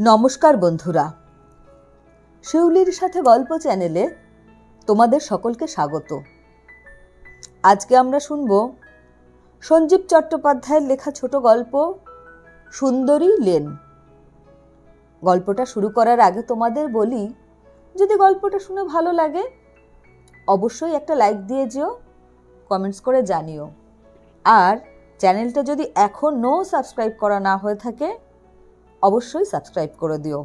নমস্কার বন্ধুরা, শিউলির সাথে গল্প চ্যানেলে তোমাদের সকলকে স্বাগত। আজকে আমরা শুনব সঞ্জীব চট্টোপাধ্যায়ের লেখা ছোট গল্প সুন্দরী লেন। গল্পটা শুরু করার আগে তোমাদের বলি, যদি গল্পটা শুনে ভালো লাগে অবশ্যই একটা লাইক দিয়ে যেও, কমেন্টস করে জানিও। আর চ্যানেলটা যদি এখনও সাবস্ক্রাইব করা না হয়ে থাকে অবশ্যই সাবস্ক্রাইব করে দিও।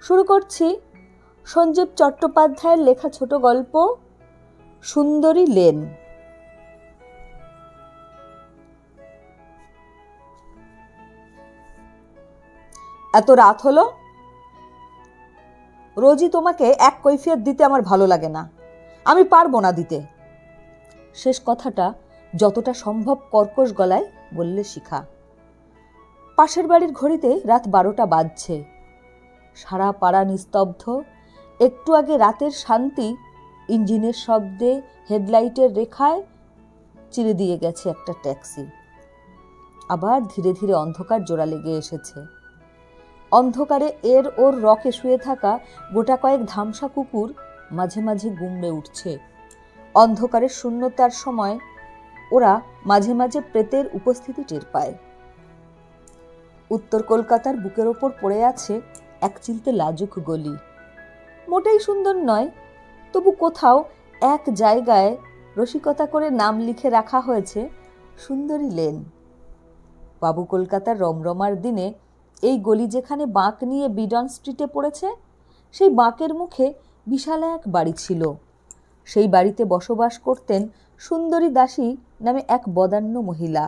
শুরু করছি সঞ্জীব চট্টোপাধ্যায়ের লেখা ছোট গল্প সুন্দরী লেন। এত রাত হলো, রোজই তোমাকে এক কৈফিয়ত দিতে আমার ভালো লাগে না, আমি পারবো না দিতে। শেষ কথাটা যতটা সম্ভব কর্কশ গলায় বললে শিখা। পাশের বাড়ির ঘড়িতে রাত 12টা বাজছে। সারা পাড়া নিস্তব্ধ। একটু আগে রাতের শান্তি ইঞ্জিনের শব্দে, হেডলাইটের রেখায় চিরে দিয়ে গেছে একটা ট্যাক্সি। আবার ধীরে ধীরে অন্ধকার জোড়া লেগে এসেছে। অন্ধকারে এর ওর রকে শুয়ে থাকা গোটা কয়েক ধামসা কুকুর মাঝে মাঝে গুমড়ে উঠছে। অন্ধকারের শূন্যতার সময় ওরা মাঝে মাঝে প্রেতের উপস্থিতি টের পায়। উত্তর কলকাতার বুকের ওপর পড়ে আছে এক চিলতে লাজুক গলি। মোটেই সুন্দর নয়, তবু কোথাও এক জায়গায় রসিকতা করে নাম লিখে রাখা হয়েছে সুন্দরী লেন। বাবু কলকাতার রমরমার দিনে এই গলি যেখানে বাঁক নিয়ে বিডন স্ট্রিটে পড়েছে, সেই বাঁকের মুখে বিশাল এক বাড়ি ছিল। সেই বাড়িতে বসবাস করতেন সুন্দরী দাসী নামে এক বদান্য মহিলা।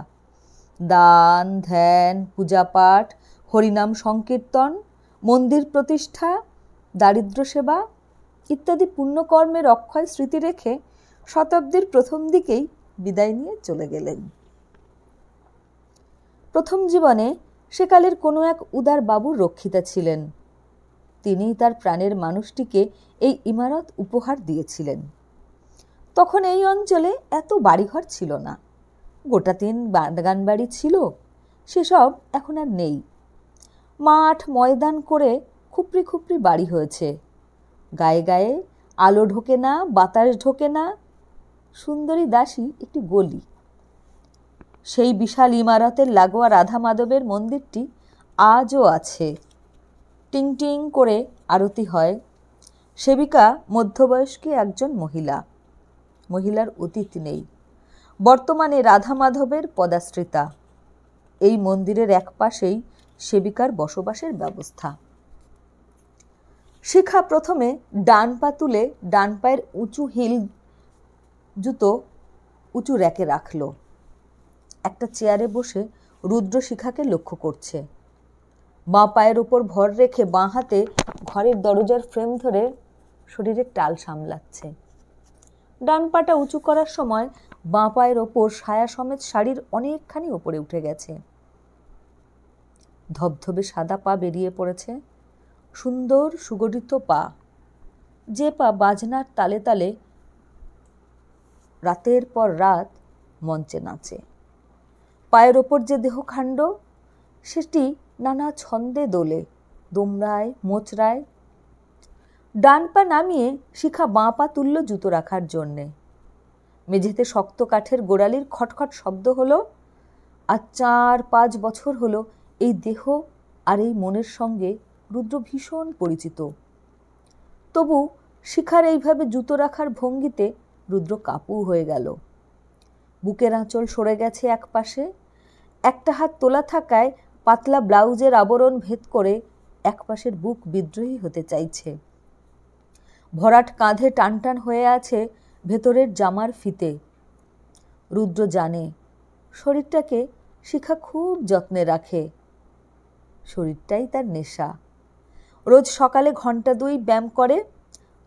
দান, ধ্যান, পূজাপাঠ, হরিনাম সংকীর্তন, মন্দির প্রতিষ্ঠা, দারিদ্র সেবা ইত্যাদি পুণ্যকর্মের অক্ষয় স্মৃতি রেখে শতাব্দীর প্রথম দিকেই বিদায় নিয়ে চলে গেলেন। প্রথম জীবনে সেকালের কোনো এক উদার বাবুর রক্ষিতা ছিলেন। তিনিই তার প্রাণের মানুষটিকে এই ইমারত উপহার দিয়েছিলেন। তখন এই অঞ্চলে এত বাড়িঘর ছিল না। গোটা 3 বাগান বাড়ি ছিল, সেসব এখন আর নেই। মাঠ ময়দান করে খুপড়ি খুপড়ি বাড়ি হয়েছে। গায়ে গায়ে আলো ঢোকে না, বাতাস ঢোকে না। সুন্দরী দাসী একটি গলি। সেই বিশাল ইমারতের লাগোয়া রাধা মাধবের মন্দিরটি আজও আছে। টিং টিং করে আরতি হয়। সেবিকা মধ্যবয়স্কী একজন মহিলা। মহিলার অতীত নেই, বর্তমানে রাধা মাধবের পদাশ্রিতা। এই মন্দিরের এক পাশেই সেবিকার বসবাসের ব্যবস্থা। শিখা প্রথমে ডান পা তুলে ডান পায়ের উঁচু হিল জুতো উঁচু র্যাকে রাখল। একটা চেয়ারে বসে রুদ্র শিখাকে লক্ষ্য করছে। বাঁ পায়ের ওপর ভর রেখে বাঁ হাতে ঘরের দরজার ফ্রেম ধরে শরীরের টাল সামলাচ্ছে। ডান পাটা উঁচু করার সময় বাঁ পায়ের ওপর সায়া সমেত শাড়ির অনেকখানি ওপরে উঠে গেছে। ধবধবে সাদা পা বেরিয়ে পড়েছে, সুন্দর সুগঠিত পা, যে পা বাজনার তালে তালে রাতের পর রাত মঞ্চে নাচে। পায়ের ওপর যে দেহখাণ্ড, সেটি নানা ছন্দে দোলে, দোমড়ায়, মোচড়ায়। ডান পা নামিয়ে শিখা বাঁ পা তুলল জুতো রাখার জন্যে। মেঝেতে শক্ত কাঠের গোড়ালির খটখট শব্দ হলো। আর 4-5 বছর হলো এই দেহ আর এই মনের সঙ্গে রুদ্র ভীষণ পরিচিত। তবু শিখার এইভাবে জুতো রাখার ভঙ্গিতে রুদ্র কাপু হয়ে গেল। বুকের আঁচল সরে গেছে এক পাশে। একটা হাত তোলা থাকায় পাতলা ব্লাউজের আবরণ ভেদ করে এক পাশের বুক বিদ্রোহী হতে চাইছে। ভরাট কাঁধে টানটান হয়ে আছে ভেতরের জামার ফিতে। রুদ্র জানে শরীরটাকে শিখা খুব যত্নে রাখে। শরীরটাই তার নেশা। রোজ সকালে ঘন্টা 2 ব্যায়াম করে।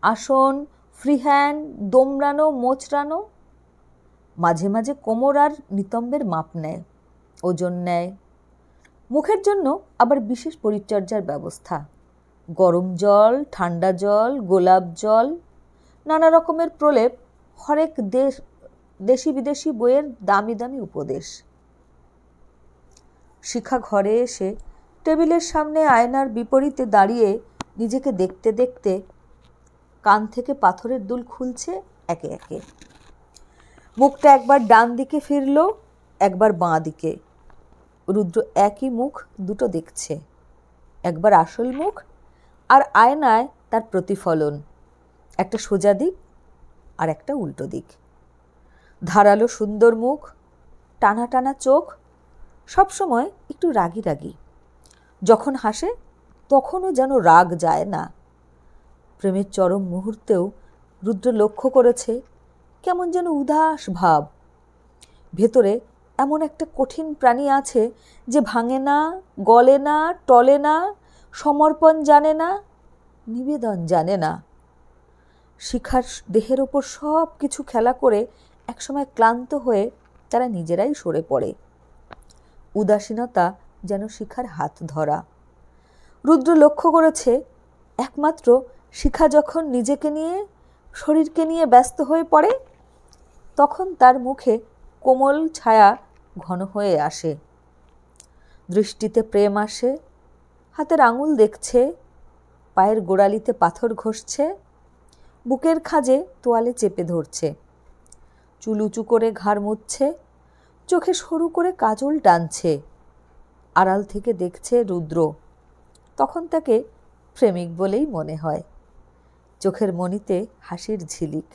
আসন, ফ্রি হ্যান্ড, দোমড়ানো, মোচড়ানো। মাঝে মাঝে কোমর আর নিতম্বের মাপ নেয়, ওজন নেয়। মুখের জন্য আবার বিশেষ পরিচর্যার ব্যবস্থা। গরম জল, ঠান্ডা জল, গোলাপ জল, নানা রকমের প্রলেপ, হরেক দেশি বিদেশি বইয়ের দামি দামি উপদেশ। শিখা ঘরে এসে টেবিলের সামনে আয়নার বিপরীতে দাঁড়িয়ে নিজেকে দেখতে দেখতে কান থেকে পাথরের দুল খুলছে একে একে। মুখটা একবার ডান দিকে ফিরল, একবার বাঁ দিকে। রুদ্র একই মুখ দুটো দেখছে, একবার আসল মুখ আর আয়নায় তার প্রতিফলন, একটা সোজা দিক আর একটা উল্টো দিক। ধারালো সুন্দর মুখ, টানা টানা চোখ, সবসময় একটু রাগী রাগী। যখন হাসে তখনও যেন রাগ যায় না। প্রেমের চরম মুহূর্তেও রুদ্র লক্ষ্য করেছে কেমন যেন উদাস ভাব। ভেতরে এমন একটা কঠিন প্রাণী আছে যে ভাঙে না, গলে না, টলে না, সমর্পণ জানে না, নিবেদন জানে না। শিখার দেহের ওপর সব কিছু খেলা করে একসময় ক্লান্ত হয়ে তারা নিজেরাই সরে পড়ে। উদাসীনতা যেন শিখার হাত ধরা। রুদ্র লক্ষ্য করেছে একমাত্র শিখা যখন নিজেকে নিয়ে, শরীরকে নিয়ে ব্যস্ত হয়ে পড়ে, তখন তার মুখে কোমল ছায়া ঘন হয়ে আসে। দৃষ্টিতে প্রেম আসে, হাতের আঙুল দেখছে, পায়ের গোড়ালিতে পাথর ঘষছে, বুকের খাঁজে তোয়ালে চেপে ধরছে, চুল উঁচু করে ঘাড় মুছছে, চোখে সরু করে কাজল টানছে। আড়াল থেকে দেখছে রুদ্র, তখন তাকে প্রেমিক বলেই মনে হয়। চোখের মণিতে হাসির ঝিলিক।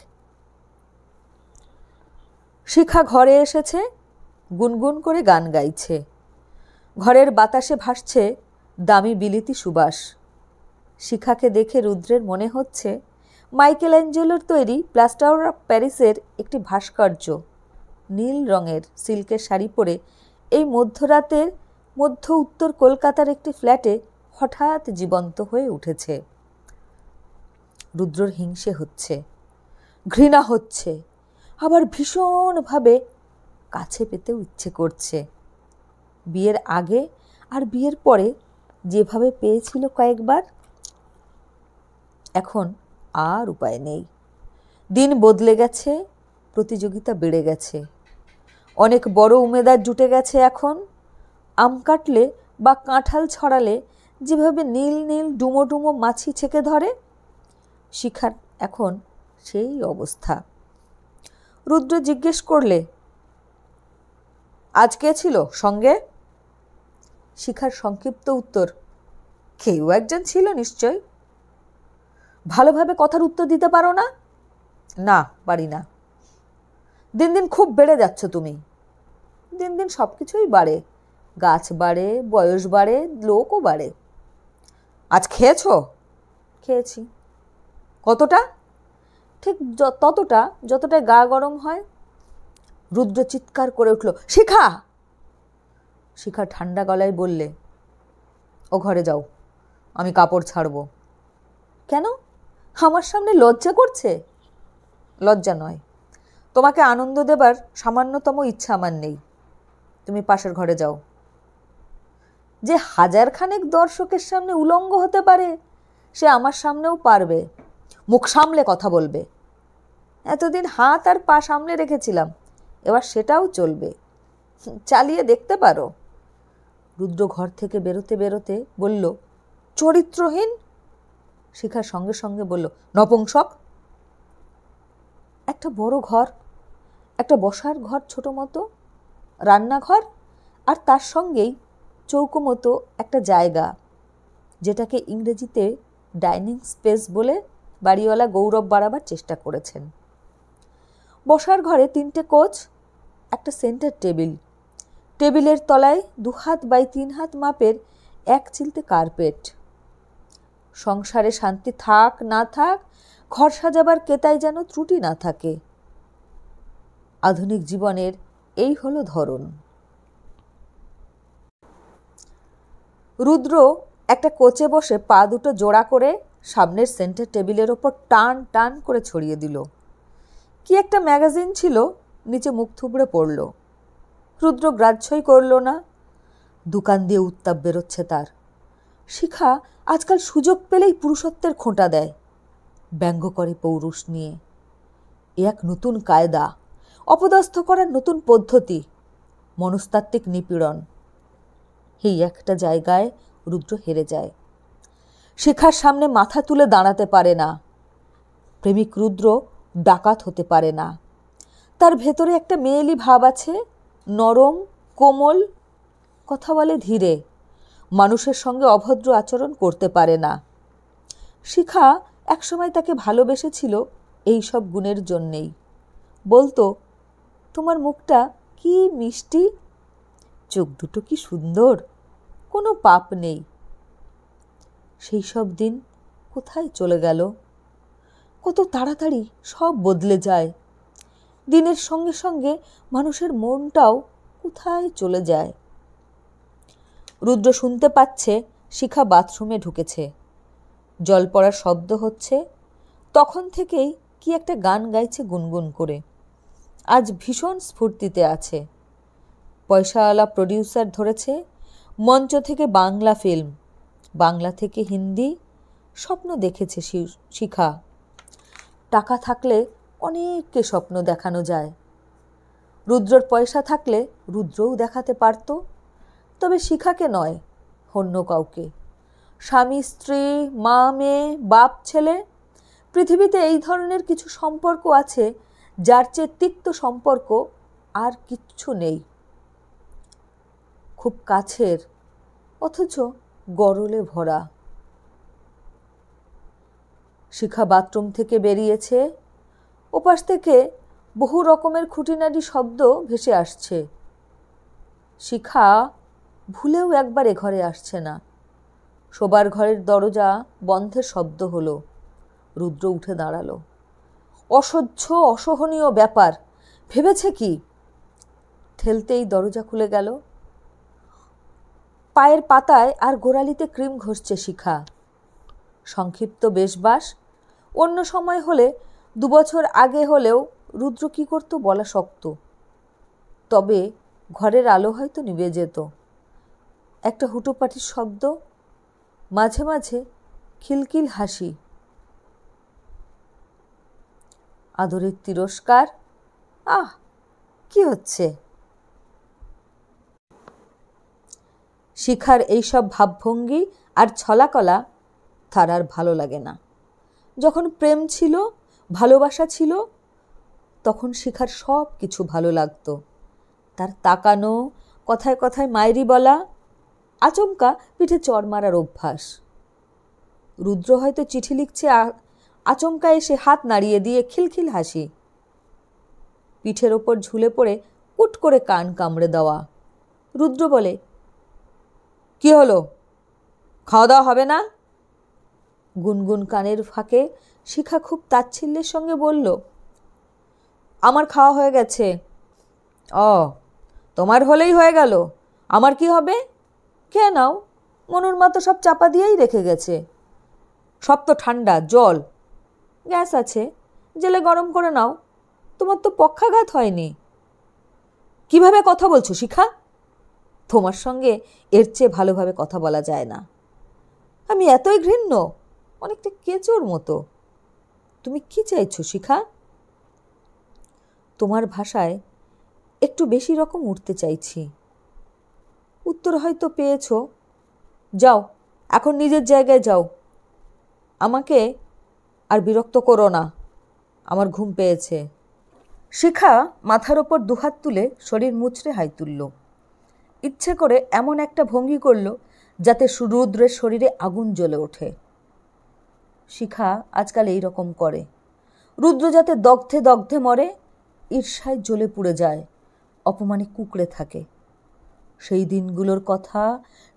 শিখা ঘরে এসেছে, গুনগুন করে গান গাইছে। ঘরের বাতাসে ভাসছে দামি বিলিতি সুবাস। শিখাকে দেখে রুদ্রের মনে হচ্ছে মাইকেল অ্যাঞ্জেলোর তৈরি প্লাস্টার অফ প্যারিসের একটি ভাস্কর্য। নীল রঙের সিল্কের শাড়ি পরে এই মধ্যরাতের মধ্য উত্তর কলকাতার একটি ফ্ল্যাটে হঠাৎ জীবন্ত হয়ে উঠেছে। রুদ্রর হিংসে হচ্ছে, ঘৃণা হচ্ছে, আবার ভীষণভাবে কাছে পেতেও ইচ্ছে করছে। বিয়ের আগে আর বিয়ের পরে যেভাবে পেয়েছিল কয়েকবার, এখন আর উপায় নেই। দিন বদলে গেছে, প্রতিযোগিতা বেড়ে গেছে, অনেক বড় উমেদার জুটে গেছে। এখন আম কাটলে বা কাঁঠাল ছড়ালে যেভাবে নীল নীল ডুমো ডুমো মাছি ছেকে ধরে, শিখার এখন সেই অবস্থা। রুদ্র জিজ্ঞেস করলে, আজ কে ছিল সঙ্গে? শিখার সংক্ষিপ্ত উত্তর, কেউ একজন ছিল নিশ্চয়। ভালোভাবে কথার উত্তর দিতে পারো না? না, পারি না। দিন দিন খুব বেড়ে যাচ্ছ তুমি। দিন দিন সব কিছুই বাড়ে, গাছ বাড়ে, বয়স বাড়ে, লোকও বাড়ে। আজ খেয়েছ? খেয়েছি। কতটা? ঠিক ততটা যতটায় গা গরম হয়। রুদ্র চিৎকার করে উঠল, শিখা! শিখা ঠান্ডা গলায় বললে, ও ঘরে যাও, আমি কাপড় ছাড়ব। কেন? আমার সামনে লজ্জা করছে? লজ্জা নয়, তোমাকে আনন্দ দেবার সামান্যতম ইচ্ছা আমার নেই। তুমি পাশের ঘরে যাও। যে হাজারখানেক দর্শকের সামনে উলঙ্গ হতে পারে, সে আমার সামনেও পারবে। মুখ সামলে কথা বলবে। এতদিন হাত আর পা সামলে রেখেছিলাম, এবার সেটাও চলবে। চালিয়ে দেখতে পারো। রুদ্র ঘর থেকে বেরোতে বেরোতে বলল, চরিত্রহীন। শিখার সঙ্গে সঙ্গে বলল, নপুংসক। একটা বড় ঘর, একটা বসার ঘর ছোট মতো, রান্নাঘর, আর তার সঙ্গেই চৌকো মতো একটা জায়গা, যেটাকে ইংরেজিতে ডাইনিং স্পেস বলে বাড়িওয়ালা গৌরব বাড়াবার চেষ্টা করেছেন। বসার ঘরে 3টে কোচ, একটা সেন্টার টেবিল, টেবিলের তলায় 2 হাত বাই 3 হাত মাপের এক চিলতে কার্পেট। সংসারে শান্তি থাক না থাক, ঘর সাজাবার কেতায় যেন ত্রুটি না থাকে। আধুনিক জীবনের এই হলো ধরন। রুদ্র একটা কোচে বসে পা দুটো জোড়া করে সামনের সেন্টার টেবিলের ওপর টান টান করে ছড়িয়ে দিল। কি একটা ম্যাগাজিন ছিল, নিচে মুখ থুবড়ে পড়ল। রুদ্র গ্রাহ্যই করল না। দোকান দিয়ে উত্তাপ বেরোচ্ছে তার। শিখা আজকাল সুযোগ পেলেই পুরুষত্বের খোঁটা দেয়, ব্যঙ্গ করে পৌরুষ নিয়ে। এক নতুন কায়দা, অপদস্থ করার নতুন পদ্ধতি, মনস্তাত্ত্বিক নিপীড়ন। এই একটা জায়গায় রুদ্র হেরে যায়। শিখার সামনে মাথা তুলে দাঁড়াতে পারে না। প্রেমিক রুদ্র ডাকাত হতে পারে না। তার ভেতরে একটা মেয়েলি ভাব আছে, নরম, কোমল, কথা বলে ধীরে, মানুষের সঙ্গে অভদ্র আচরণ করতে পারে না। শিখা একসময় তাকে ভালোবেসেছিল এই সব গুণের জন্যেই। বলতো, তোমার মুখটা কি মিষ্টি, চোখ দুটো কি সুন্দর, কোনো পাপ নেই। সেই সব দিন কোথায় চলে গেল? কত তাড়াতাড়ি সব বদলে যায়। দিনের সঙ্গে সঙ্গে মানুষের মনটাও কোথায় চলে যায়। রুদ্র শুনতে পাচ্ছে শিখা বাথরুমে ঢুকেছে, জল পড়ার শব্দ হচ্ছে। তখন থেকেই কি একটা গান গাইছে গুনগুন করে। আজ ভীষণ স্ফূর্তিতে আছে। পয়সাওয়ালা প্রডিউসার ধরেছে, মঞ্চ থেকে বাংলা ফিল্ম, বাংলা থেকে হিন্দি, স্বপ্ন দেখেছে শিখা। টাকা থাকলে অনেককে স্বপ্ন দেখানো যায়। রুদ্রর পয়সা থাকলে রুদ্রও দেখাতে পারত, তবে শিখাকে নয়, অন্য কাউকে। স্বামী স্ত্রী, মা মেয়ে, বাপ ছেলে, পৃথিবীতে এই ধরনের কিছু সম্পর্ক আছে যার চেয়ে তিক্ত সম্পর্ক আর কিচ্ছু নেই। খুব কাছের, অথচ গরলে ভরা। শিখা বাথরুম থেকে বেরিয়েছে। ওপাশ থেকে বহু রকমের খুঁটিনাটি শব্দ ভেসে আসছে। শিখা ভুলেও একবার এ ঘরে আসছে না। শোবার ঘরের দরজা বন্ধের শব্দ হলো। রুদ্র উঠে দাঁড়ালো। অসহ্য, অসহনীয় ব্যাপার। ভেবেছে কি? ঠেলতেই দরজা খুলে গেল। পায়ের পাতায় আর গোড়ালিতে ক্রিম ঘষছে শিখা। সংক্ষিপ্ত বেশবাস। অন্য সময় হলে, 2 বছর আগে হলেও রুদ্র কি করত বলা শক্ত। তবে ঘরের আলো হয়তো নিভে যেত। একটা হুটোপাটির শব্দ, মাঝে মাঝে খিলখিল হাসি। আদরের তিরস্কার। আহ, কি হচ্ছে? শিখার এইসব ভাবভঙ্গি আর ছলাকলা তার আর ভালো লাগে না। যখন প্রেম ছিল, ভালোবাসা ছিল, তখন শিখার সব কিছু ভালো লাগতো। তার তাকানো, কথায় কথায় মায়েরি বলা, আচমকা পিঠে চড় মারার অভ্যাস। রুদ্র হয়তো চিঠি লিখছে, আচমকা এসে হাত নাড়িয়ে দিয়ে খিলখিল হাসি। পিঠের ওপর ঝুলে পড়ে কুট করে কান কামড়ে দেওয়া। রুদ্র বলে, কি হলো, খাওয়া দাওয়া হবে না? গুনগুন কানের ফাঁকে শিখা খুব তাচ্ছিল্যের সঙ্গে বলল, আমার খাওয়া হয়ে গেছে। ও, তোমার হলেই হয়ে গেল, আমার কি হবে? খেয়ে নাও, মনুর মা তো সব চাপা দিয়েই রেখে গেছে। সব তো ঠান্ডা, জল, গ্যাস আছে, জেলে গরম করে নাও। তোমার তো পক্ষাঘাত হয়নি। কিভাবে কথা বলছো শিখা? তোমার সঙ্গে এর চেয়ে ভালোভাবে কথা বলা যায় না। আমি এতই ঘৃণ্য, অনেকটা কেঁচোর মতো। তুমি কি চাইছো শিখা? তোমার ভাষায় একটু বেশি রকম উঠতে চাইছি। উত্তর হয়তো পেয়েছ। যাও, এখন নিজের জায়গায় যাও। আমাকে আর বিরক্ত করো না, আমার ঘুম পেয়েছে। শিখা মাথার ওপর দুহাত তুলে শরীর মুচড়ে হাই তুলল। ইচ্ছে করে এমন একটা ভঙ্গি করল যাতে রুদ্রের শরীরে আগুন জ্বলে ওঠে। শিখা আজকাল এই রকম করে। রুদ্র যাতে দগ্ধে দগ্ধে মরে, ঈর্ষায় জ্বলে পুড়ে যায়, অপমানে কুঁকড়ে থাকে। সেই দিনগুলোর কথা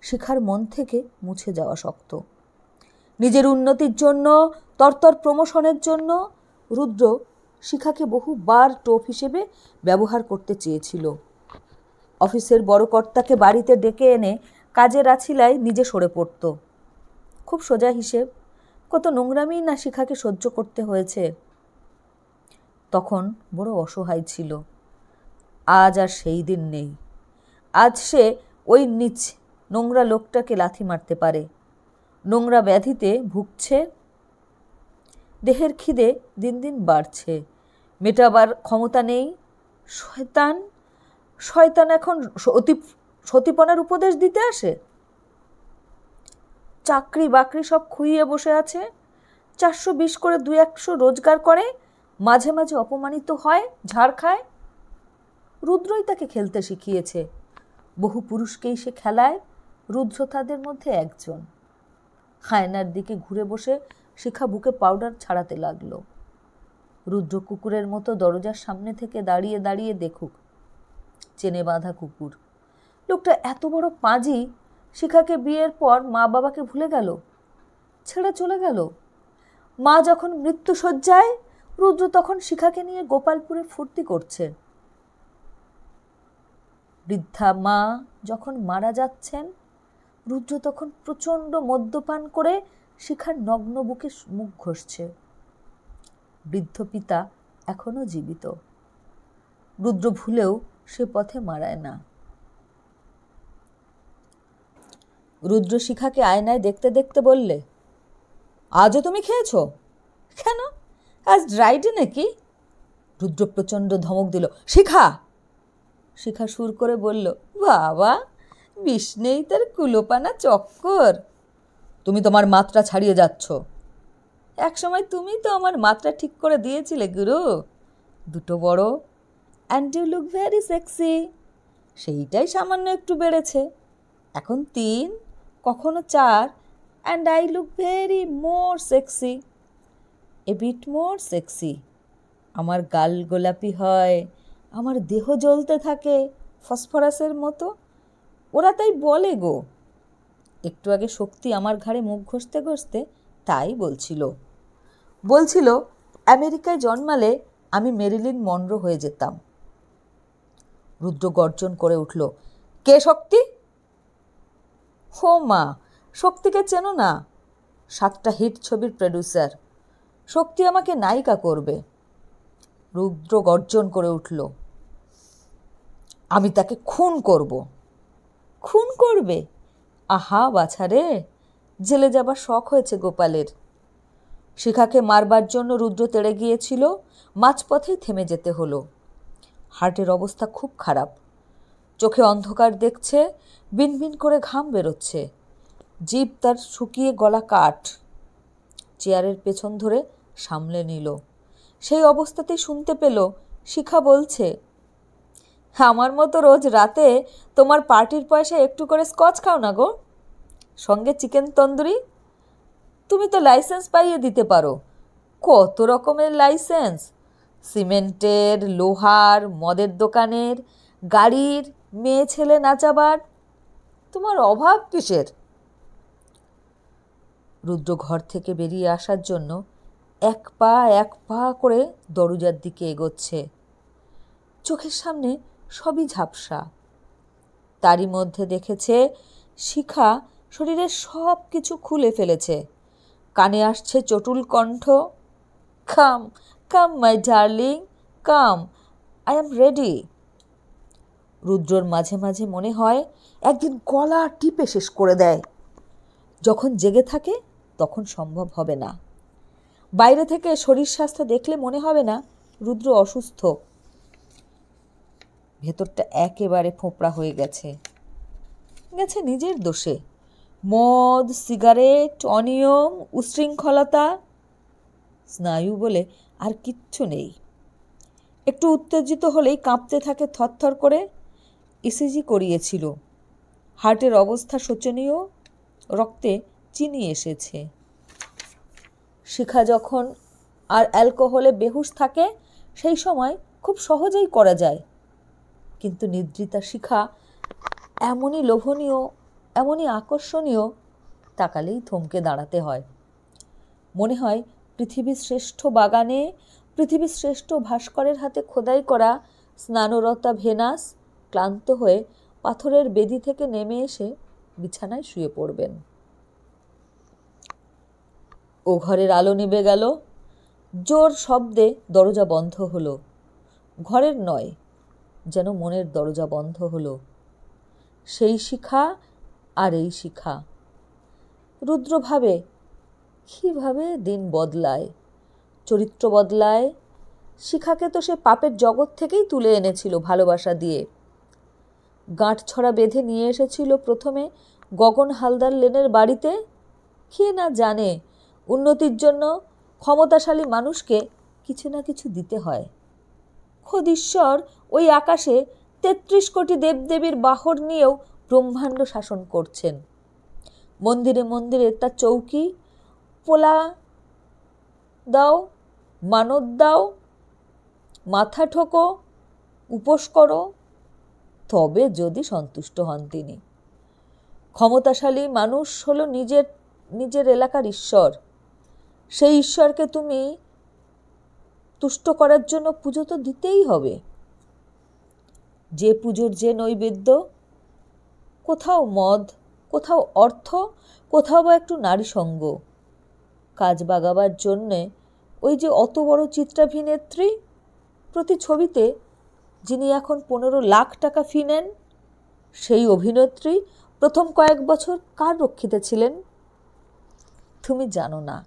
শিখার মন থেকে মুছে যাওয়া শক্ত। নিজের উন্নতির জন্য, তরতর প্রমোশনের জন্য রুদ্র শিখাকে বহুবার টোপ হিসেবে ব্যবহার করতে চেয়েছিল। অফিসের বড় কর্তাকে বাড়িতে ডেকে এনে কাজের আছিলায় নিজে সরে পড়ত। খুব সোজা হিসেব, কত নোংরামিই না শিখাকে সহ্য করতে হয়েছে। তখন বড় অসহায় ছিল। আজ আর সেই দিন নেই। আজ সে ওই নিচ নোংরা লোকটাকে লাথি মারতে পারে। নোংরা ব্যাধিতে ভুগছে। দেহের খিদে দিন দিন বাড়ছে, মেটাবার ক্ষমতা নেই। শয়তান শয়তান এখন সতীপনার উপদেশ দিতে আসে। চাকরি বাকরি সব খুইয়ে বসে আছে, 420 করে 200 রোজগার করে, মাঝে মাঝে অপমানিত হয়, ঝাড় খায়। রুদ্রই তাকে খেলতে শিখিয়েছে। বহু পুরুষকেই সে খেলায়, রুদ্র তাদের মধ্যে একজন। হায়নার দিকে ঘুরে বসে শিখা বুকে পাউডার ছাড়াতে লাগলো। রুদ্র কুকুরের মতো দরজার সামনে থেকে দাঁড়িয়ে দাঁড়িয়ে দেখুক। চেনে বাঁধা কুকুর। লোকটা এত বড় পাঁজি, শিখাকে বিয়ের পর মা বাবাকে ভুলে গেল, ছেড়ে চলে গেল। মা যখন মৃত্যুশয্যায়, রুদ্র তখন শিখাকে নিয়ে গোপালপুরে ফুর্তি করছে। বৃদ্ধা মা যখন মারা যাচ্ছেন, রুদ্র তখন প্রচণ্ড মদ্যপান করে শিখার নগ্ন বুকে মুখ ঘষছে। বৃদ্ধ পিতা এখনো জীবিত। রুদ্র ভুলেও সে পথে মারায় না। রুদ্র শিখাকে আয়নায় দেখতে দেখতে বললে, আজও তুমি খেয়েছ? কেন, আজ ড্রাইডে নাকি? রুদ্র প্রচণ্ড ধমক দিল, শিখা। শিখা সুর করে বলল, বাবা, বিষ নেই তার কুলোপানা চক্কর। তুমি তোমার মাত্রা ছাড়িয়ে যাচ্ছ। একসময় তুমি তো আমার মাত্রা ঠিক করে দিয়েছিলে গুরু। 2 বড়, and you look very sexy. সেইটাই সামান্য একটু বেড়েছে, এখন 3, কখনো 4, and I look very more sexy, a bit more sexy. আমার গাল গোলাপি হয়, আমার দেহ জ্বলতে থাকে ফসফরাসের মতো। ওরা তাই বলে গো। একটু আগে শক্তি আমার ঘাড়ে মুখ ঘষতে ঘষতে তাই বলছিল আমেরিকায় জন্মালে আমি মেরিলিন মনরো হয়ে যেতাম। রুদ্র গর্জন করে উঠল, কে শক্তি? ও মা, শক্তিকে চেনো না? 7টা হিট ছবির প্রডিউসার। শক্তি আমাকে নায়িকা করবে। রুদ্র গর্জন করে উঠল, আমি তাকে খুন করব। খুন করবে? আহা বাছারে, জেলে যাবার শখ হয়েছে গোপালের। শিখাকে মারবার জন্য রুদ্র তেড়ে গিয়েছিল, মাঝপথেই থেমে যেতে হলো। হার্টের অবস্থা খুব খারাপ, চোখে অন্ধকার দেখছে, বিনবিন করে ঘাম বেরোচ্ছে, জিভ তার শুকিয়ে গলা কাঠ। চেয়ারের পেছন ধরে সামলে নিল। সেই অবস্থাতেই শুনতে পেল শিখা বলছে, আমার মতো রোজ রাতে তোমার পার্টির পয়সা একটু করে স্কচ খাও না গো, সঙ্গে চিকেন তন্দুরি। তুমি তো লাইসেন্স পাইয়ে দিতে পারো। কত রকমের লাইসেন্স, সিমেন্টের, লোহার, মদের দোকানের, গাড়ির, মেয়ে ছেলে নাচাবার। তোমার অভাব কিসের? রুদ্র ঘর থেকে বেরিয়ে আসার জন্য এক পা করে দরজার দিকে এগোচ্ছে। চোখের সামনে সবই ঝাপসা। তারই মধ্যে দেখেছে শিখা শরীরের সব কিছু খুলে ফেলেছে। কানে আসছে চটুল কণ্ঠ, come come my darling, come, I am ready. রুদ্রর মাঝে মাঝে মনে হয় একদিন গলা টিপে শেষ করে দেয়। যখন জেগে থাকে তখন সম্ভব হবে না। বাইরে থেকে শরীর স্বাস্থ্য দেখলে মনে হবে না রুদ্র অসুস্থ। ভেতরটা একেবারে ফোঁপড়া হয়ে গেছে নিজের দোষে। মদ, সিগারেট, অনিয়ম, উশৃঙ্খলতা, স্নায়ু বলে আর কিচ্ছু নেই। একটু উত্তেজিত হলেই কাঁপতে থাকে থরথর করে। ইসিজি করিয়েছিল, হার্টের অবস্থা শোচনীয়, রক্তে চিনি এসেছে। শিখা যখন আর অ্যালকোহলে বেহুশ থাকে সেই সময় খুব সহজেই করা যায়, কিন্তু নিদ্রিতা শিখা এমনই লোভনীয়, এমনই আকর্ষণীয়, তাকালেই থমকে দাঁড়াতে হয়। মনে হয় পৃথিবীর শ্রেষ্ঠ বাগানে, পৃথিবীর শ্রেষ্ঠ ভাস্করের হাতে খোদাই করা স্নানরতা ভেনাস ক্লান্ত হয়ে পাথরের বেদি থেকে নেমে এসে বিছানায় শুয়ে পড়বেন। ও ঘরের আলো নিভে গেল। জোর শব্দে দরজা বন্ধ হলো। ঘরের নয়, যেন মনের দরজা বন্ধ হলো। সেই শিখা আর এই শিখা। রুদ্র ভাবে, কীভাবে দিন বদলায়, চরিত্র বদলায়। শিখাকে তো সে পাপের জগৎ থেকেই তুলে এনেছিল ভালোবাসা দিয়ে। গাঁটছড়া বেঁধে নিয়ে এসেছিল প্রথমে গগন হালদার লেনের বাড়িতে, কে না জানে উন্নতির জন্য ক্ষমতাশালী মানুষকে কিছু না কিছু দিতে হয়। খোদ ঈশ্বর ওই আকাশে ৩৩ কোটি দেবদেবীর বাহর নিয়েও ব্রহ্মাণ্ড শাসন করছেন। মন্দিরে মন্দিরে তার চৌকি, পোলা দাও, মানত দাও, মাথা ঠোকো, উপোস করো, তবে যদি সন্তুষ্ট হন তিনি। ক্ষমতাশালী মানুষ হলো নিজের এলাকার ঈশ্বর। সেই ঈশ্বরকে তুমি তুষ্ট করার জন্য পুজো তো দিতেই হবে। যে পুজোর যে নৈবেদ্য, কোথাও মদ, কোথাও অর্থ, কোথাও বা একটু নারী সঙ্গ। কাজ বাগাবার জন্যে ওই যে অত বড় চিত্রাভিনেত্রী, প্রতি ছবিতে যিনি এখন ১৫ লাখ টাকা ফি নেন, সেই অভিনেত্রী প্রথম কয়েক বছর কার রক্ষিতে ছিলেন? তুমি জানো না,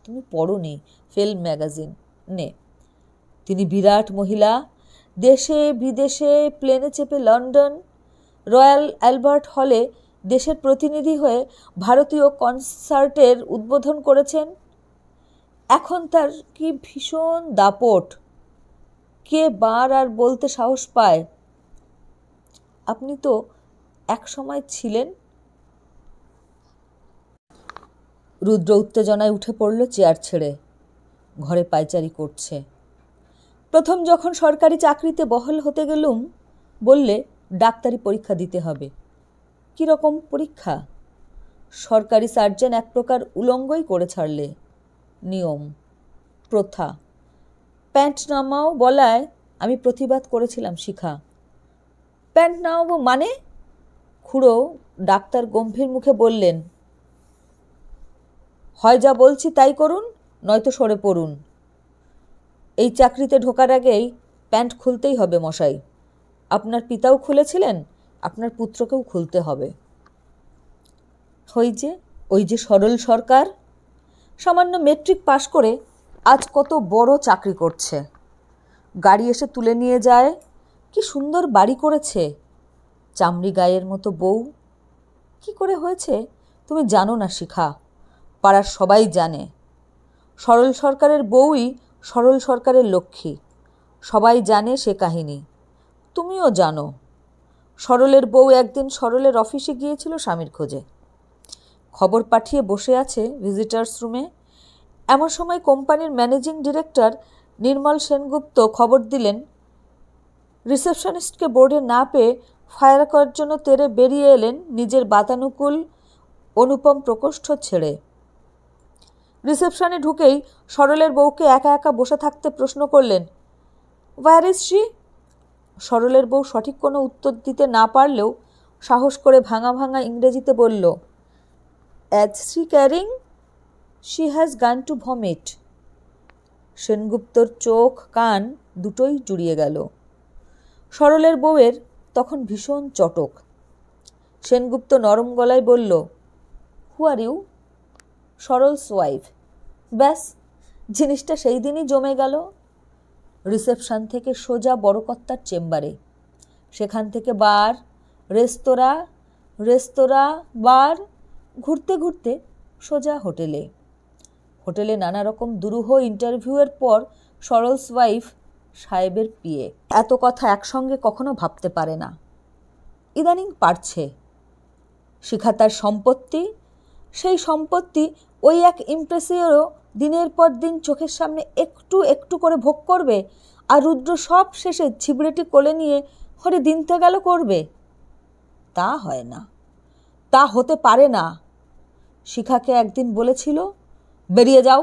তুমি পড়োনি ফিল্ম ম্যাগাজিন নে। তিনি বিরাট মহিলা, দেশে বিদেশে প্লেনে চেপে লন্ডন, রয়্যাল অ্যালবার্ট হলে দেশের প্রতিনিধি হয়ে ভারতীয় কনসার্টের উদ্বোধন করেছেন। এখন তার কি ভীষণ দাপট, কে বার আর বলতে সাহস পায়? আপনি তো এক সময় ছিলেন। রুদ্র উত্তেজনায় উঠে পড়ল চেয়ার ছেড়ে, ঘরে পায়চারি করছে। প্রথম যখন সরকারি চাকরিতে বহাল হতে গেলুম, বললে ডাক্তারি পরীক্ষা দিতে হবে। কীরকম পরীক্ষা? সরকারি সার্জন এক প্রকার উলঙ্গই করে ছাড়লে। নিয়ম, প্রথা। প্যান্ট নামাও বলায় আমি প্রতিবাদ করেছিলাম শিখা। প্যান্ট নামাবো মানে? খুড়ো ডাক্তার গম্ভীর মুখে বললেন, হয় যা বলছি তাই করুন, নয়তো সরে পড়ুন। এই চাকরিতে ঢোকার আগেই প্যান্ট খুলতেই হবে মশাই। আপনার পিতাও খুলেছিলেন, আপনার পুত্রকেও খুলতে হবে। ওই যে সরল সরকার, সামান্য মেট্রিক পাশ করে আজ কত বড় চাকরি করছে। গাড়ি এসে তুলে নিয়ে যায়, কি সুন্দর বাড়ি করেছে, চামড়ি গায়ের মতো বউ। কি করে হয়েছে তুমি জানো না শিখা, পাড়ার সবাই জানে। সরল সরকারের বউই সরল সরকারের লক্ষ্মী, সবাই জানে সে কাহিনী। তুমিও জানো। সরলের বউ একদিন সরলের অফিসে গিয়েছিল স্বামীর খোঁজে। খবর পাঠিয়ে বসে আছে ভিজিটার্স রুমে। এমন সময় কোম্পানির ম্যানেজিং ডিরেক্টর নির্মল সেনগুপ্ত খবর দিলেন, রিসেপশনিস্টকে বোর্ডে না পেয়ে ফায়ার করার জন্য তেরে বেরিয়ে এলেন নিজের বাতানুকূল অনুপম প্রকোষ্ঠ ছেড়ে। রিসেপশনে ঢুকেই সরলের বউকে একা একা বসে থাকতে প্রশ্ন করলেন, ওয়্যার ইজ শি? সরলের বউ সঠিক কোনো উত্তর দিতে না পারলেও সাহস করে ভাঙা ভাঙা ইংরেজিতে বলল, as she carrying, she has gone to vomit. সেনগুপ্তর চোখ কান দুটোই জুড়িয়ে গেল। সরলের বউয়ের তখন ভীষণ চটক। সেনগুপ্ত নরম গলায় বলল, হু আর ইউ? সরলস ওয়াইফ। ব্যাস, জিনিসটা সেই দিনই জমে গেল। রিসেপশন থেকে সোজা বড়কর্তার চেম্বারে, সেখান থেকে বার, রেস্তোরাঁ, রেস্তোরাঁ, বার, ঘুরতে ঘুরতে সোজা হোটেলে। হোটেলে নানা রকম দুরূহ ইন্টারভিউয়ের পর সরলস ওয়াইফ সাহেবের পিএ। এত কথা একসঙ্গে কখনো ভাবতে পারে না। ইদানিং পারছে। শিখা তার সম্পত্তি, সেই সম্পত্তি ওই এক ইমপ্রেসিওরও দিনের পর দিন চোখের সামনে একটু একটু করে ভোগ করবে, আর রুদ্র সব শেষে ছিবড়েটি কোলে নিয়ে হরে দিনতে গেল করবে। তা হয় না, তা হতে পারে না। শিখাকে একদিন বলেছিল, বেরিয়ে যাও।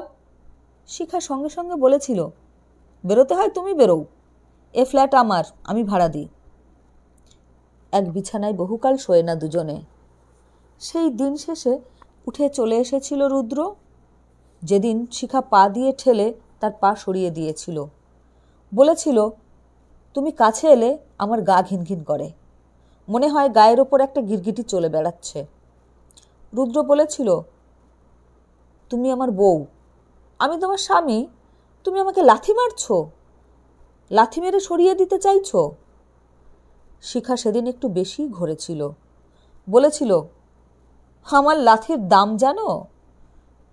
শিখা সঙ্গে সঙ্গে বলেছিল, বেরোতে হয় তুমি বেরো, এ ফ্ল্যাট আমার, আমি ভাড়া দিই। এক বিছানায় বহুকাল শোয় না দুজনে। সেই দিন শেষে উঠে চলে এসেছিল রুদ্র, যেদিন শিখা পা দিয়ে ঠেলে তার পা সরিয়ে দিয়েছিল। বলেছিল, তুমি কাছে এলে আমার গা ঘিনঘিন করে, মনে হয় গায়ের ওপর একটা গিরগিটি চলে বেড়াচ্ছে। রুদ্র বলেছিল, তুমি আমার বউ, আমি তোমার স্বামী, তুমি আমাকে লাথি মারছ, লাথি মেরে সরিয়ে দিতে চাইছ। শিখা সেদিন একটু বেশি ঘরেছিল। বলেছিল, আমার লাথির দাম জানো?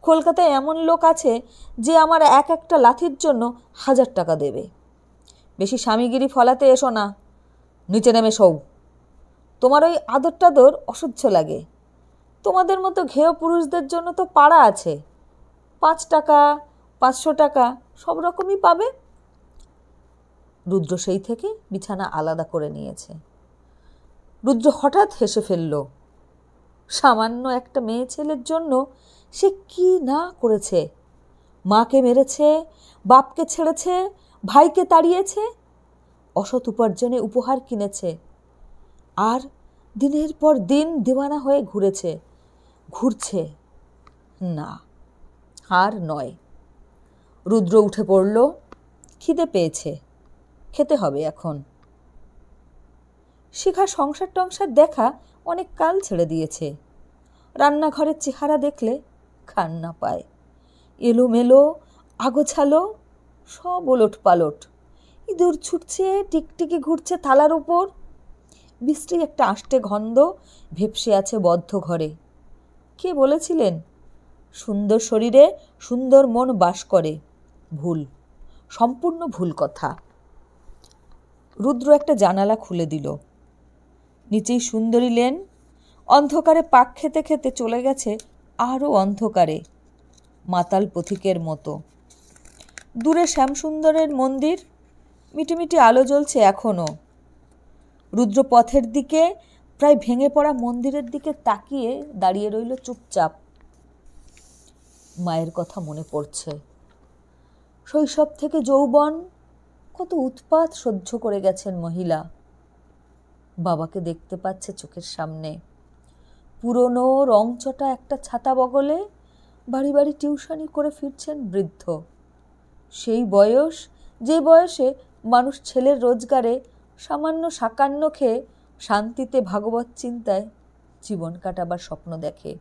কলকাতায় এমন লোক আছে যে আমার একটা লাথির জন্য 1000 টাকা দেবে। বেশি স্বামীগিরি ফলাতে এসো না, নিচে নেমে শোও। তোমার ওই আদর টাদর অসহ্য লাগে। তোমাদের মতো ঘেয় পুরুষদের জন্য তো পাড়া আছে, 5 টাকা 500 টাকা সব রকমই পাবে। রুদ্র সেই থেকে বিছানা আলাদা করে নিয়েছে। রুদ্র হঠাৎ হেসে ফেলল। সামান্য একটা মেয়ে ছেলের জন্য সে কি না করেছে। মাকে মেরেছে, বাপকে ছেড়েছে, ভাইকে তাড়িয়েছে, অসৎ উপার্জনে উপহার কিনেছে, আর দিনের পর দিন দিওয়ানা হয়ে ঘুরছে। না, আর নয়। রুদ্র উঠে পড়ল। খিদে পেয়েছে, খেতে হবে এখন। শিখা সংসার টংসার দেখা অনেক কাল ছেড়ে দিয়েছে। রান্নাঘরের চেহারা দেখলে কান্না পায়। এলোমেলো, আগোছালো, সব ওলট পালট। ইঁদুর ছুটছে, টিকটিকি ঘুরছে থালার উপর। বৃষ্টি একটা আষ্টে গন্ধ ভেপসে আছে বদ্ধ ঘরে। কে বলেছিলেন সুন্দর শরীরে সুন্দর মন বাস করে? ভুল, সম্পূর্ণ ভুল কথা। রুদ্র একটা জানালা খুলে দিল। নিচেই সুন্দরী লেন। অন্ধকারে পাক খেতে খেতে চলে গেছে আরও অন্ধকারে, মাতাল পথিকের মতো। দূরে শ্যামসুন্দরের মন্দির, মিটিমিটি আলো জ্বলছে এখনও। রুদ্র পথের দিকে, প্রায় ভেঙে পড়া মন্দিরের দিকে তাকিয়ে দাঁড়িয়ে রইল চুপচাপ। মায়ের কথা মনে পড়ছে। শৈশব থেকে যৌবন কত উৎপাত সহ্য করে গেছেন মহিলা। বাবাকে দেখতে পাচ্ছে চোখের সামনে, পুরনো রংচটা একটা ছাতা বগলে বাড়ি বাড়ি টিউশনি করে ফিরছেন বৃদ্ধ। সেই বয়স, যে বয়সে মানুষ ছেলের রোজগারে সামান্য সাকান্ন খেয়ে শান্তিতে ভাগবত চিন্তায় জীবন কাটাবার স্বপ্ন দেখে।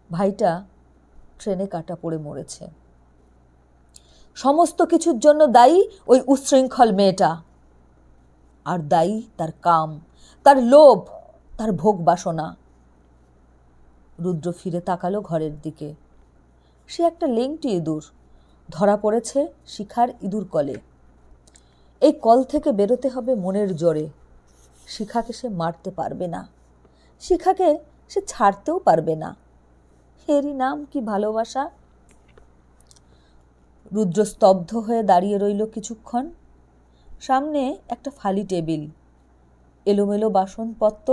ভাইটা ট্রেনে কাটা পড়ে মরেছে। সমস্ত কিছুর জন্য দায়ী ওই উচ্ছৃঙ্খল মেয়েটা। আর দায়ী তার কাম, তার লোভ, তার ভোগ বাসনা। রুদ্র ফিরে তাকালো ঘরের দিকে। সে একটা লেংটি ইঁদুর, ধরা পড়েছে শিখার ইঁদুর কলে। এই কল থেকে বেরোতে হবে মনের জোরে। শিখাকে সে মারতে পারবে না, শিখাকে সে ছাড়তেও পারবে না। এরই নাম কি ভালোবাসা? রুদ্র স্তব্ধ হয়ে দাঁড়িয়ে রইল কিছুক্ষণ। সামনে একটা ফালি টেবিল, এলোমেলো বাসনপত্র,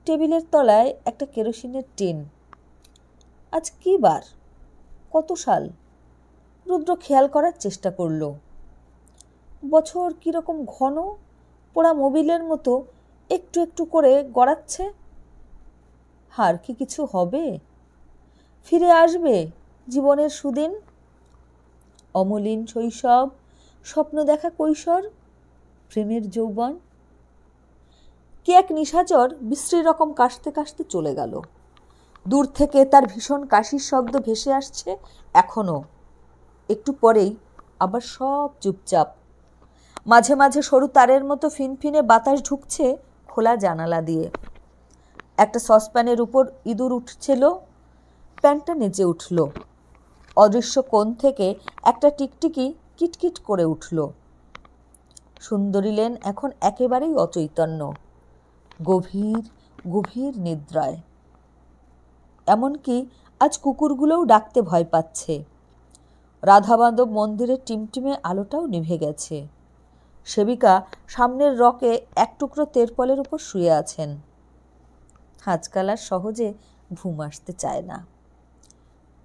টেবিলের তলায় একটা কেরোসিনের টিন। আজ কি বার, কত সাল? রুদ্র খেয়াল করার চেষ্টা করল। বছর কীরকম ঘন, পোড়া মোবিলের মতো একটু একটু করে গড়াচ্ছে। আর কি কিছু হবে? ফিরে আসবে জীবনের সুদিন, অমলিন শৈশব, স্বপ্ন দেখা কৈশোর, প্রেমের যৌবন। কে এক নিশাচর বিশ্রী রকম কাশতে কাশতে চলে গেল। দূর থেকে তার ভীষণ কাশির শব্দ ভেসে আসছে এখনও। একটু পরেই আবার সব চুপচাপ। মাঝে মাঝে সরু তারের মতো ফিনফিনে বাতাস ঢুকছে খোলা জানালা দিয়ে। একটা সসপ্যানের উপর ইঁদুর উঠছিল, প্যান্টটা নেচে উঠল। অদৃশ্য কোণ থেকে একটা টিকটিকি কিটকিট করে উঠল। সুন্দরী লেন এখন একেবারেই অচৈতন্য, গভীর গভীর নিদ্রায়। এমনকি আজ কুকুরগুলোও ডাকতে ভয় পাচ্ছে। রাধামাধব মন্দিরের টিমটিমে আলোটাও নিভে গেছে। সেবিকা সামনের রকে এক টুকরো তেরপলের উপর শুয়ে আছেন। আজকাল আর সহজে ঘুম আসতে চায় না।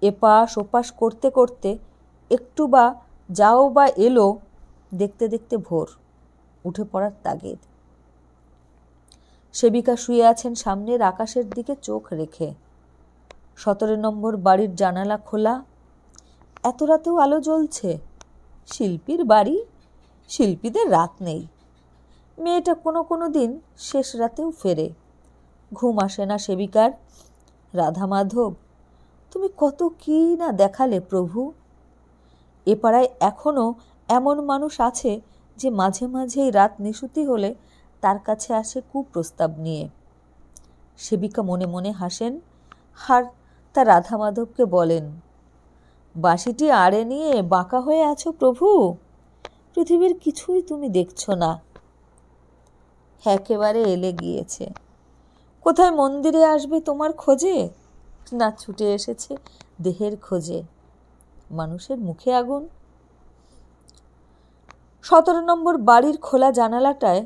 এপাশ ওপাশ করতে করতে একটু বা যাও বা এলো, দেখতে দেখতে ভোর, উঠে পড়ার তাগিদ। সেবিকা শুয়ে আছেন সামনের আকাশের দিকে চোখ রেখে। 17 নম্বর বাড়ির জানালা খোলা। এত রাতেও আলো জ্বলছে। শিল্পীর বাড়ি, শিল্পীদের রাত নেই। মেয়েটা কোনো দিন শেষ রাতেও ফেরে। ঘুম আসে না সেবিকার। রাধা মাধব, তুমি কত কি না দেখালে প্রভু। এ পাড়ায় এখনও এমন মানুষ আছে যে মাঝে মাঝেই রাত নিশুতি হলে তার কাছে আসে কুপ্রস্তাব নিয়ে। সেবিকা মনে মনে হাসেন, আর তা রাধা মাধবকে বলেন, বাঁশিটি আড়ে নিয়ে বাঁকা হয়ে আছো প্রভু, পৃথিবীর কিছুই তুমি দেখছ না। একেবারে এলে গিয়েছে। কোথায় মন্দিরে আসবে তোমার খোঁজে, না ছুটে এসেছে দেহের খোঁজে। মানুষের মুখে আগুন। 17 নম্বর বাড়ির খোলা জানালাটায়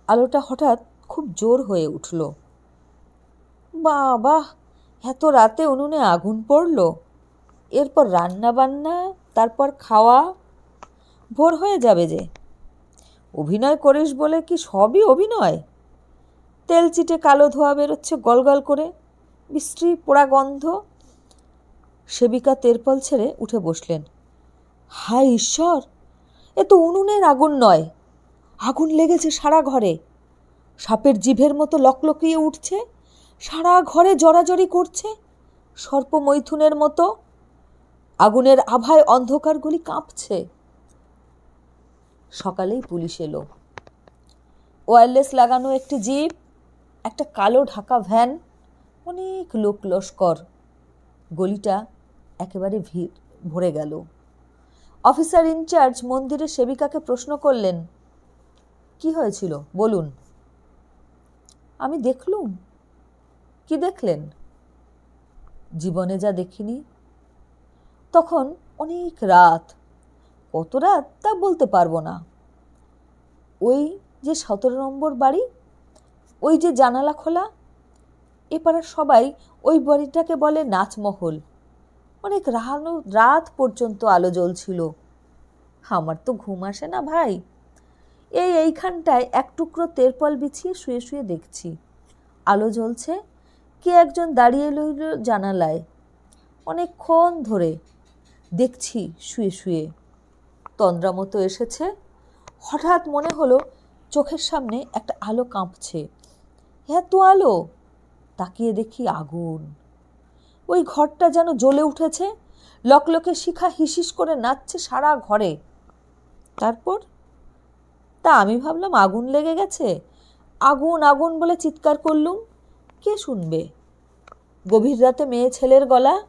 আলোটা হঠাৎ খুব জোর হয়ে উঠল। বাহ, এত রাতে উনুনে আগুন পড়ল, এরপর রান্না বান্না, তারপর খাওয়া, ভোর হয়ে যাবে যে। অভিনয় করিস বলে কি সবই অভিনয়? তেল চিটে কালো ধোয়া বেরোচ্ছে গলগল করে, বিশ্রী পোড়া গন্ধ। সেবিকা তেরপল ছেড়ে উঠে বসলেন। হায় ঈশ্বর, এ তো উনুনের আগুন নয়, আগুন লেগেছে সারা ঘরে। সাপের জিভের মতো লকলকিয়ে উঠছে, সারা ঘরে জড়াজড়ি করছে সর্পমৈথুনের মতো। আগুনের আভায় অন্ধকারগুলি কাঁপছে। সকালেই পুলিশ এলো। ওয়্যারলেস লাগানো একটি জিপ, একটা কালো ঢাকা ভ্যান, অনেক লোক লস্কর। গলিটা একেবারে ভিড় ভরে গেল। অফিসার ইনচার্জ মন্দিরের সেবিকাকে প্রশ্ন করলেন, কি হয়েছিল বলুন। আমি দেখলুম। কি দেখলেন? জীবনে যা দেখিনি। তখন অনেক রাত, কত রাত তা বলতে পারবো না। ওই যে 17 নম্বর বাড়ি, ওই যে জানালা খোলা, এপাড়ার সবাই ওই বাড়িটাকে বলে নাচমহল। অনেক রাত পর্যন্ত আলো জ্বলছিল। আমার তো ঘুম আসে না ভাই। এইখানটায় এক টুকরো তেরপল বিছিয়ে শুয়ে শুয়ে দেখছি আলো জ্বলছে। কে একজন দাঁড়িয়ে রইল জানালায়। অনেকক্ষণ ধরে দেখছি শুয়ে শুয়ে। তন্দ্রা মতো এসেছে। হঠাৎ মনে হলো চোখের সামনে একটা আলো কাঁপছে। এত আলো! তাকিয়ে দেখি আগুন। ওই ঘরটা যেন জ্বলে উঠেছে। লকলকে শিখা হিসিস করে নাচছে সারা ঘরে। তারপর তা আমি ভাবলাম আগুন লেগে গেছে। আগুন আগুন বলে চিৎকার করলুম। কে শুনবে? গভীর রাতে মেয়ে ছেলের গলা।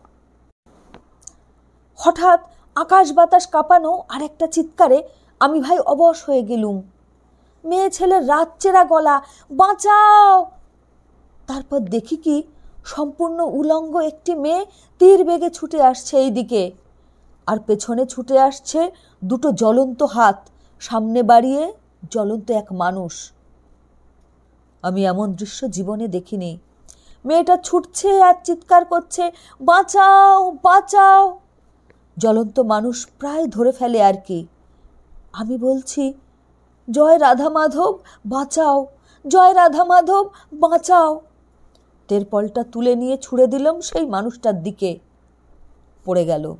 হঠাৎ আকাশ বাতাস কাঁপানো আরেকটা চিৎকারে আমি ভাই অবশ হয়ে গেলুম। মেয়ে ছেলের রাত চেরা গলা, বাঁচাও! তারপর দেখি কি সম্পূর্ণ উলঙ্গ একটি মেয়ে তীর বেগে ছুটে আসছে এই দিকে, আর পেছনে ছুটে আসছে দুটো জ্বলন্ত হাত, সামনে বাড়িয়ে জ্বলন্ত এক মানুষ। আমি এমন দৃশ্য জীবনে দেখিনি। মেয়েটা ছুটছে আর চিৎকার করছে, বাঁচাও বাঁচাও! জ্বলন্ত মানুষ প্রায় ধরে ফেলে আর কি। আমি বলছি, জয় রাধা মাধব বাঁচাও, জয় রাধা মাধব বাঁচাও। তেরপলটা তুলে নিয়ে ছুঁড়ে দিলাম সেই মানুষটার দিকে। পড়ে গেল।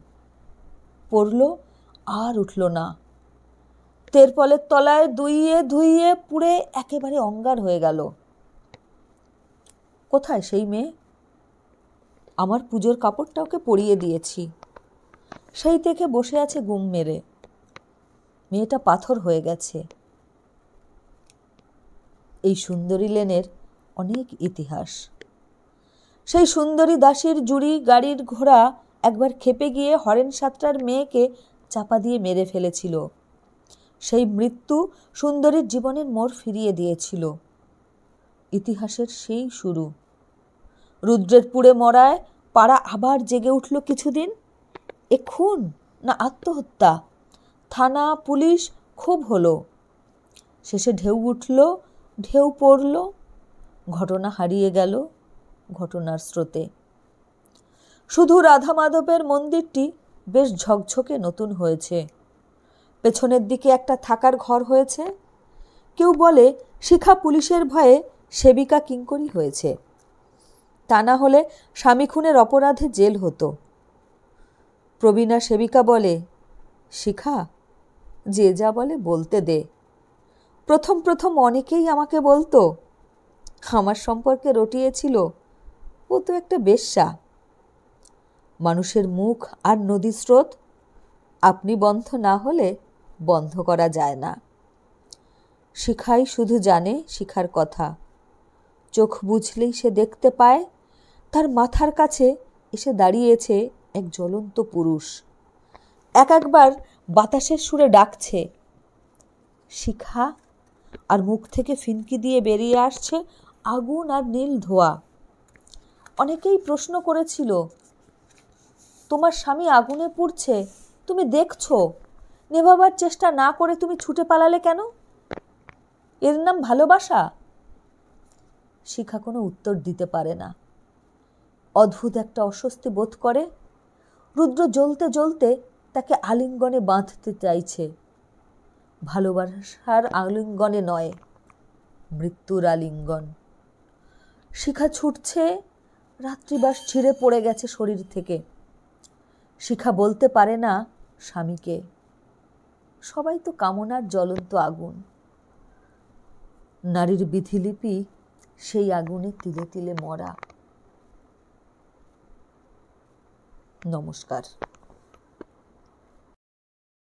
পড়ল আর উঠল না। তেরপলের তলায় ধুইয়ে ধুইয়ে পুড়ে একেবারে অঙ্গার হয়ে গেল। কোথায় সেই মেয়ে? আমার পুজোর কাপড়টা ওকে পরিয়ে দিয়েছি। সেই থেকে বসে আছে গুম মেরে। মেয়েটা পাথর হয়ে গেছে। এই সুন্দরী লেনের অনেক ইতিহাস। সেই সুন্দরী দাসীর জুড়ি গাড়ির ঘোড়া একবার খেপে গিয়ে হরেন সাতটার মেয়েকে চাপা দিয়ে মেরে ফেলেছিল। সেই মৃত্যু সুন্দরীর জীবনের মোড় ফিরিয়ে দিয়েছিল। ইতিহাসের সেই শুরু। রুদ্রের পুড়ে মরায় পাড়া আবার জেগে উঠল কিছুদিন। এ খুন না আত্মহত্যা? থানা পুলিশ খুব হলো। শেষে ঢেউ উঠল, ঢেউ পড়ল, ঘটনা হারিয়ে গেল ঘটনার স্রোতে। শুধু রাধা মাধবের মন্দিরটি বেশ ঝকঝকে নতুন হয়েছে। পেছনের দিকে একটা থাকার ঘর হয়েছে। কেউ বলে শিখা পুলিশের ভয়ে সেবিকা কিঙ্করি হয়েছে। তা না হলে স্বামী খুনের অপরাধে জেল হতো। প্রবীণা সেবিকা বলে, শিখা, যে যা বলে বলতে দে। প্রথম প্রথম অনেকেই আমাকে বলতো, আমার সম্পর্কে রটিয়েছিল, ও তো একটা বেশ্যা। মানুষের মুখ আর নদী স্রোত আপনি বন্ধ না হলে বন্ধ করা যায় না। শিখাই শুধু জানে শিখার কথা। চোখ বুঝলেই সে দেখতে পায় তার মাথার কাছে এসে দাঁড়িয়েছে এক জ্বলন্ত পুরুষ। একবার বাতাসের সুরে ডাকছে, শিখা, আর মুখ থেকে ফিনকি দিয়ে বেরিয়ে আসছে আগুন আর নীল ধোঁয়া। অনেকেই প্রশ্ন করেছিল, তোমার স্বামী আগুনে পুড়ছে, তুমি দেখছো, নেভাবার চেষ্টা না করে তুমি ছুটে পালালে কেন? এর নাম ভালোবাসা? শিখা কোনো উত্তর দিতে পারে না। অদ্ভুত একটা অস্বস্তি বোধ করে। রুদ্র জ্বলতে জ্বলতে তাকে আলিঙ্গনে বাঁধতে চাইছে। ভালোবাসার আলিঙ্গনে নয়, মৃত্যুর আলিঙ্গন। শিখা ছুটছে, রাত্রিবাস ছিঁড়ে পড়ে গেছে শরীর থেকে। শিখা বলতে পারে না স্বামীকে, সবাই তো কামনার জ্বলন্ত আগুন। নারীর বিধিলিপি সেই আগুনে তিলে তিলে মরা। নমস্কার।